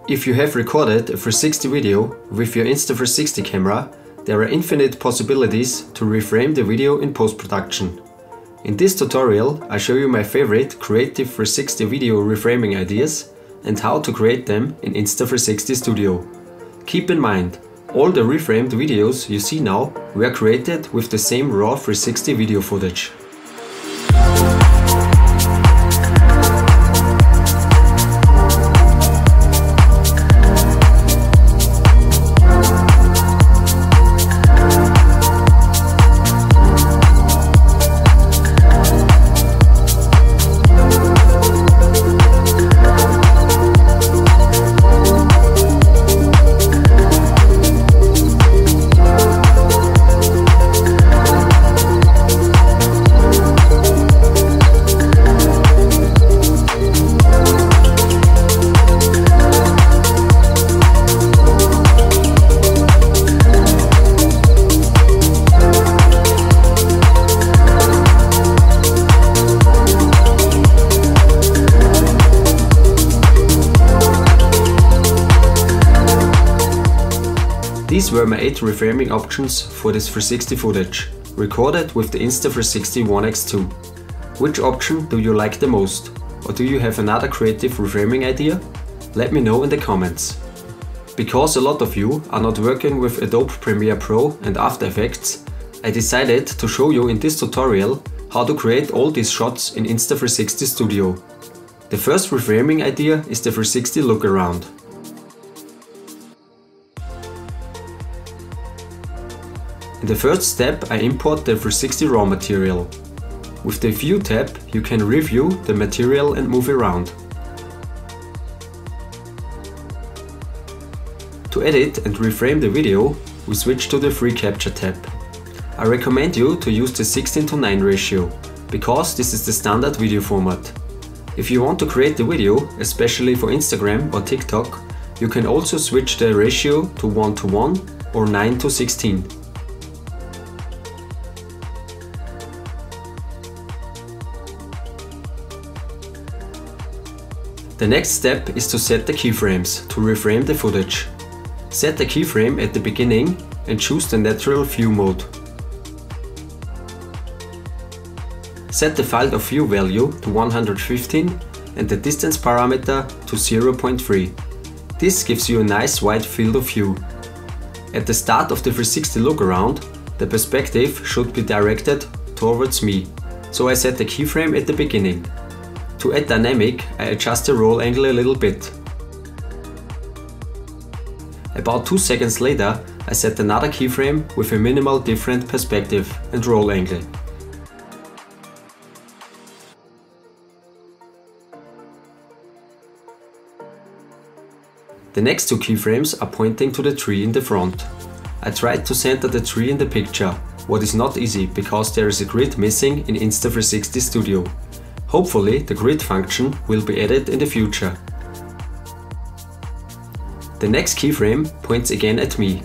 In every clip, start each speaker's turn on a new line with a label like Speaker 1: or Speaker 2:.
Speaker 1: If you have recorded a 360 video with your Insta360 camera, there are infinite possibilities to reframe the video in post-production. In this tutorial, I show you my favorite creative 360 video reframing ideas and how to create them in Insta360 Studio. Keep in mind, all the reframed videos you see now were created with the same raw 360 video footage. These were my 8 reframing options for this 360 footage, recorded with the Insta360 ONE X2. Which option do you like the most? Or do you have another creative reframing idea? Let me know in the comments. Because a lot of you are not working with Adobe Premiere Pro and After Effects, I decided to show you in this tutorial how to create all these shots in Insta360 Studio. The first reframing idea is the 360 look around. In the first step, I import the 360 raw material. With the View tab, you can review the material and move around. To edit and reframe the video, we switch to the Free Capture tab. I recommend you to use the 16:9 ratio, because this is the standard video format. If you want to create the video, especially for Instagram or TikTok, you can also switch the ratio to 1:1 or 9:16. The next step is to set the keyframes to reframe the footage. Set the keyframe at the beginning and choose the natural view mode. Set the field of view value to 115 and the distance parameter to 0.3. This gives you a nice wide field of view. At the start of the 360 look around, the perspective should be directed towards me, so I set the keyframe at the beginning. To add dynamic, I adjust the roll angle a little bit. About 2 seconds later, I set another keyframe with a minimal different perspective and roll angle. The next 2 keyframes are pointing to the tree in the front. I tried to center the tree in the picture, what is not easy because there is a grid missing in Insta360 Studio. Hopefully the grid function will be added in the future. The next keyframe points again at me.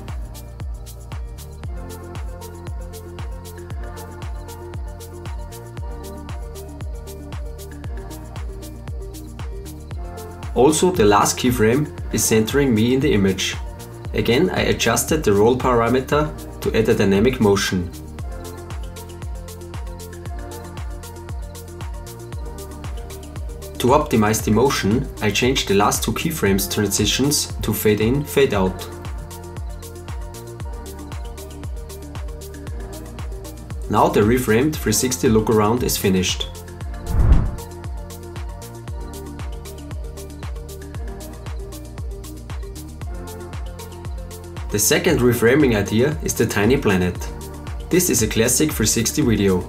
Speaker 1: Also, the last keyframe is centering me in the image. Again, I adjusted the roll parameter to add a dynamic motion. To optimize the motion, I changed the last 2 keyframes transitions to fade in, fade out. Now the reframed 360 look around is finished. The second reframing idea is the tiny planet. This is a classic 360 video.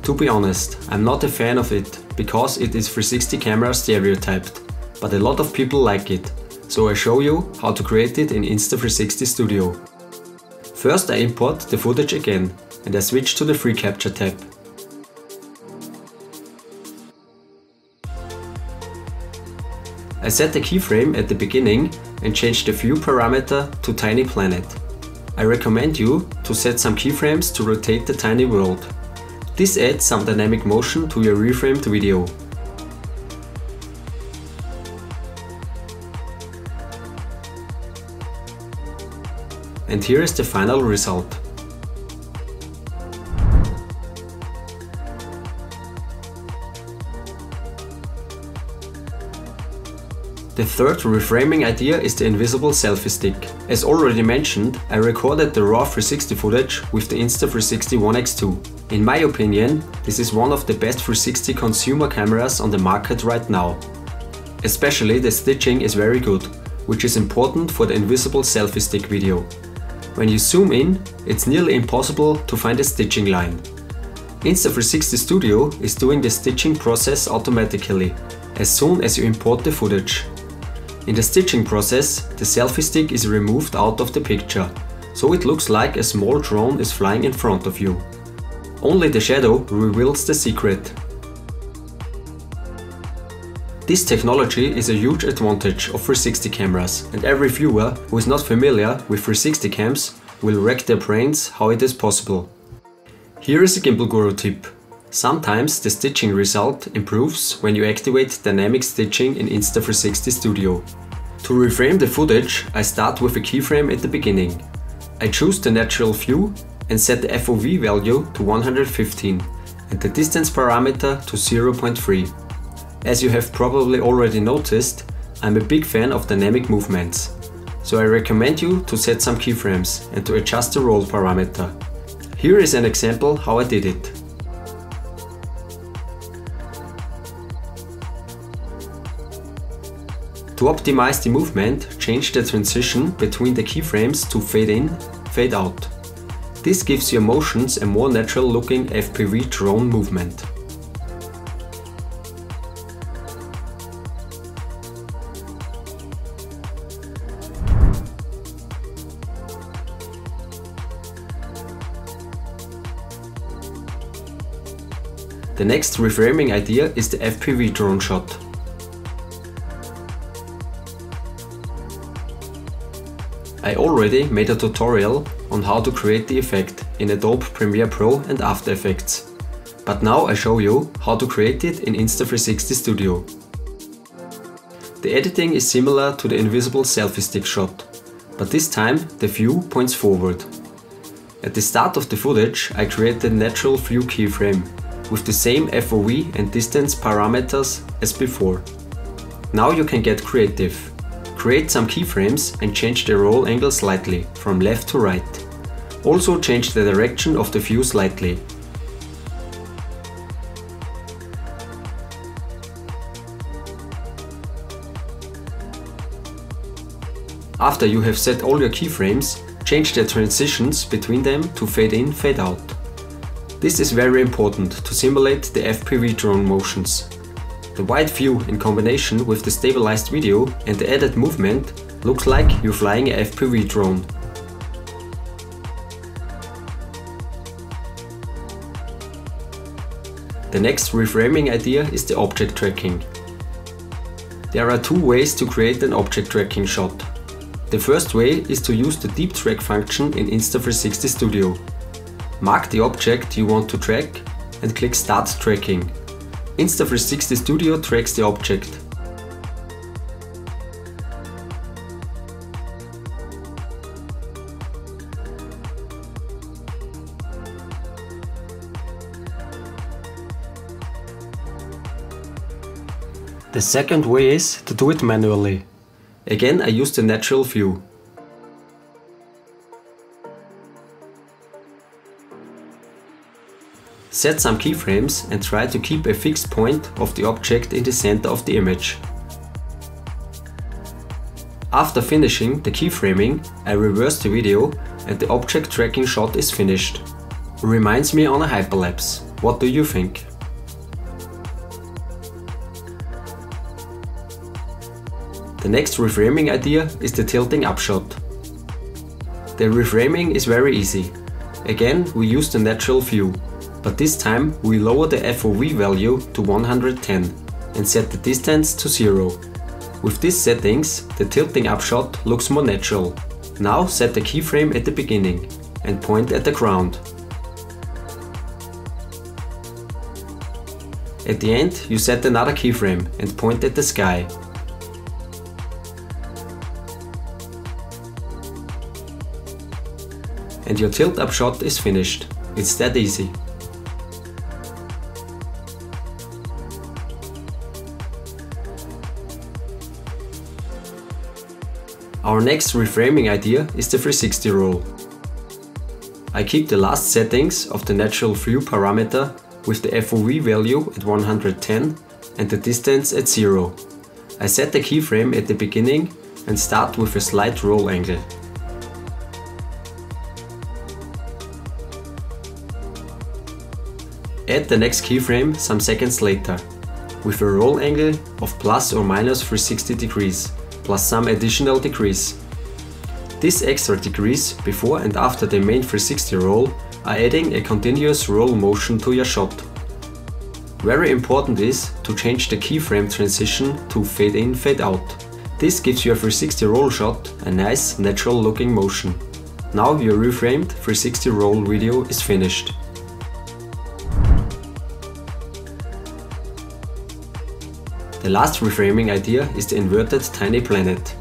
Speaker 1: To be honest, I'm not a fan of it, because it is 360 camera stereotyped, but a lot of people like it, so I show you how to create it in Insta360 Studio. First I import the footage again, and I switch to the Free Capture tab. I set the keyframe at the beginning and change the view parameter to Tiny Planet. I recommend you to set some keyframes to rotate the tiny world. This adds some dynamic motion to your reframed video. and here is the final result. The third reframing idea is the invisible selfie stick. As already mentioned, I recorded the raw 360 footage with the Insta360 ONE X2. In my opinion, this is one of the best 360 consumer cameras on the market right now. Especially the stitching is very good, which is important for the invisible selfie stick video. When you zoom in, it's nearly impossible to find a stitching line. Insta360 Studio is doing the stitching process automatically, as soon as you import the footage. In the stitching process, the selfie stick is removed out of the picture, so it looks like a small drone is flying in front of you. Only the shadow reveals the secret. This technology is a huge advantage of 360 cameras, and every viewer who is not familiar with 360 cams will rack their brains how it is possible. Here is a Gimbal Guru tip. Sometimes the stitching result improves when you activate dynamic stitching in Insta360 Studio. To reframe the footage, I start with a keyframe at the beginning. I choose the natural view and set the FOV value to 115 and the distance parameter to 0.3. As you have probably already noticed, I'm a big fan of dynamic movements. So I recommend you to set some keyframes and to adjust the roll parameter. Here is an example how I did it. To optimize the movement, change the transition between the keyframes to fade in, fade out. This gives your motions a more natural looking FPV drone movement. The next reframing idea is the FPV drone shot. I already made a tutorial on how to create the effect in Adobe Premiere Pro and After Effects. But now I show you how to create it in Insta360 Studio. The editing is similar to the invisible selfie stick shot, but this time the view points forward. At the start of the footage I created a natural view keyframe with the same FOV and distance parameters as before. Now you can get creative. Create some keyframes and change the roll angle slightly, from left to right. Also change the direction of the view slightly. After you have set all your keyframes, change the transitions between them to fade in, fade out. This is very important to simulate the FPV drone motions. The wide view in combination with the stabilized video and the added movement looks like you're flying a FPV drone. The next reframing idea is the object tracking. There are two ways to create an object tracking shot. The first way is to use the deep track function in Insta360 Studio. Mark the object you want to track and click Start Tracking. Insta360 Studio tracks the object. The second way is to do it manually. Again, I use the natural view. Set some keyframes and try to keep a fixed point of the object in the center of the image. After finishing the keyframing, I reverse the video and the object tracking shot is finished. Reminds me on a hyperlapse. What do you think? The next reframing idea is the tilting up shot. The reframing is very easy. Again, we use the natural view, but this time we lower the FOV value to 110 and set the distance to 0. With these settings, the tilting up shot looks more natural. Now set the keyframe at the beginning and point at the ground. At the end, you set another keyframe and point at the sky. and your tilt-up shot is finished. It's that easy. Our next reframing idea is the 360 roll. I keep the last settings of the natural view parameter with the FOV value at 110 and the distance at 0. I set the keyframe at the beginning and start with a slight roll angle. Add the next keyframe some seconds later, with a roll angle of plus or minus 360 degrees, plus some additional degrees. These extra degrees before and after the main 360 roll are adding a continuous roll motion to your shot. Very important is to change the keyframe transition to fade in, fade out. This gives your 360 roll shot a nice natural looking motion. Now your reframed 360 roll video is finished. The last reframing idea is the inverted tiny planet.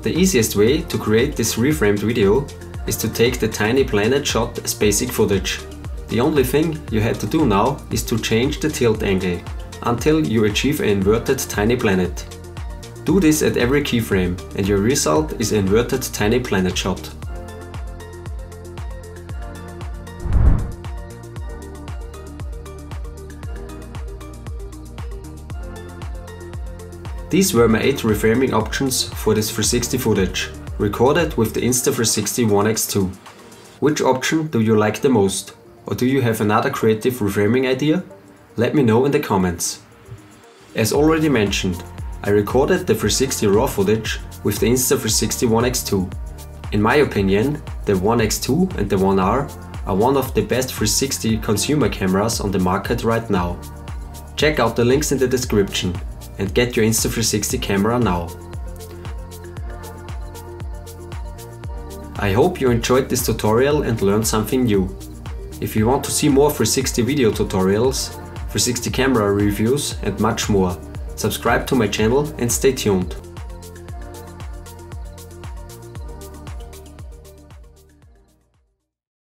Speaker 1: The easiest way to create this reframed video is to take the tiny planet shot as basic footage. The only thing you have to do now is to change the tilt angle until you achieve an inverted tiny planet. Do this at every keyframe and your result is an inverted tiny planet shot. These were my 8 reframing options for this 360 footage, recorded with the Insta360 ONE X2. Which option do you like the most? Or do you have another creative reframing idea? Let me know in the comments. As already mentioned, I recorded the 360 RAW footage with the Insta360 ONE X2. In my opinion, the ONE X2 and the ONE R are one of the best 360 consumer cameras on the market right now. Check out the links in the description and get your Insta360 camera now. I hope you enjoyed this tutorial and learned something new. If you want to see more 360 video tutorials, 360 camera reviews and much more, subscribe to my channel and stay tuned.